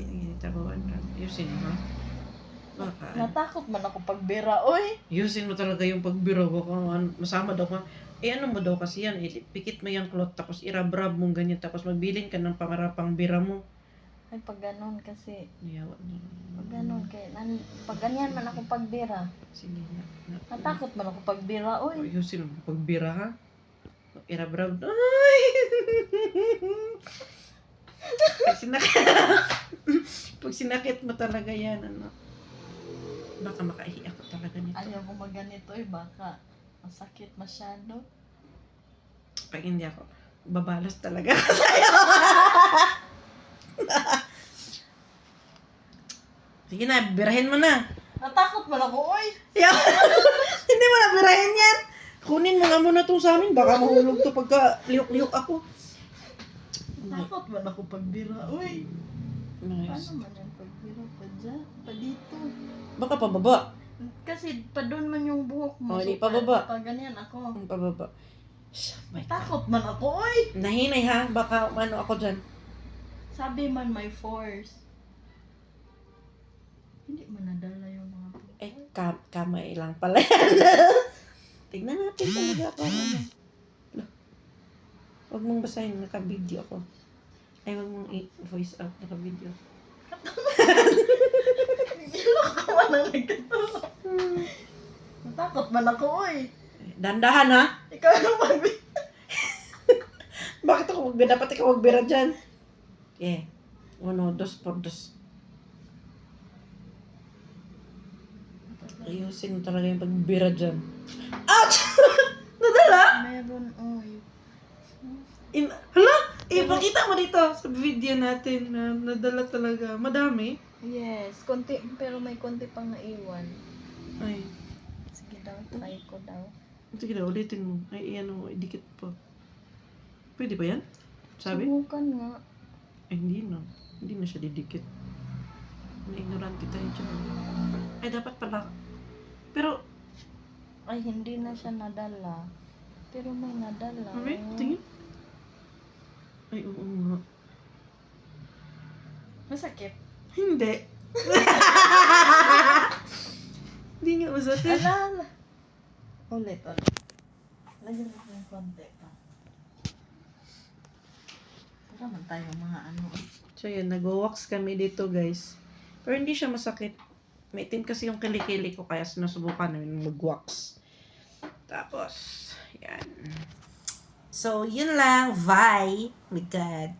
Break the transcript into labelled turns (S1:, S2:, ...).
S1: Tinatawan ka. Ayusin mo, ha? Baka.
S2: Natakot man ako pagbira, oy.
S1: Ayusin mo talaga yung pagbira ko. Masama daw ka. Ano mo daw kasi yan. Pikit mo yung cloth. Tapos irabrab mong ganyan. Tapos magbilin ka ng pangarapang bira mo.
S2: Ay, pag ganun kasi.
S1: Yawa na.
S2: Pag ganun, pag ganyan man ako pagbira.
S1: Sige na.
S2: Natakot man ako pagbira, oy.
S1: Ayusin mo pagbira, ha? Irabrab. Ay! Pag sinakit mo talaga yan, ano? Baka makaiyak ko talaga nito.
S2: Ayaw ko maganito, oy. Baka masakit masyado.
S1: Pag hindi ako, babalas talaga ako sa'yo. Sige na, birahin mo na.
S2: Natakot man ako, oy.
S1: Hindi mo na birahin yan. Kunin mo nga muna to sa amin. Baka mahulog to pagka liyok-liyok ako.
S2: Natakot man ako pagbira, oy.
S1: Nice.
S2: Paano man yung pagbira pa dyan? Pa dito.
S1: Baka pababa.
S2: Kasi pa doon man yung buhok mo.
S1: Oh, di pababa.
S2: Pag ganyan ako.
S1: Ang pababa. My God.
S2: Takot man ako, oy.
S1: Nahinay ha. Baka ano ako dyan.
S2: Sabi man may force. Hindi man nadala yung mga buhok.
S1: Eh, kamay lang pala yan. Tignan natin talaga ako. Huwag mong basahin. Naka-video ako. Ay, huwag mong voice out. Naka-video.
S2: Ako man ang nagkito. Natakot man ako, oy.
S1: Dandahan ha.
S2: Ikaw yung magbira.
S1: Bakit ako magbira? Dapat ikaw magbira dyan. Eh. 1, 2, por 2. Ayusin mo talaga yung pagbira dyan. Ouch! Nadala?
S2: Meron, oy.
S1: Hala? Ipakita mo dito sa video natin na nadala talaga. Madami.
S2: Yes, konti, pero may konti pang naiwan.
S1: Ay.
S2: Sige daw, try ko daw.
S1: Sige na, ulitin mo. Ay, ano, idikit pa. Pwede ba yan? Sabi?
S2: Subukan nga.
S1: Ay, hindi na. Hindi na siya didikit. Na-ignorante tayo dyan. Ay, dapat pala. Pero,
S2: Ay, hindi na siya nadala. Pero may nadala.
S1: okay, tingin. Ay, oo nga.
S2: Masakit.
S1: Hindi. Hindi nga masakit.
S2: Alala. Ulit. Lagyan mo ng konti pa. Para man tayo mga ano.
S1: So, yun, nag-wax kami dito, guys. Pero hindi siya masakit. May itim kasi yung kilikili ko, kaya sinusubukan namin mag-wax. Tapos, yan. So, yun lang. Bye. My God.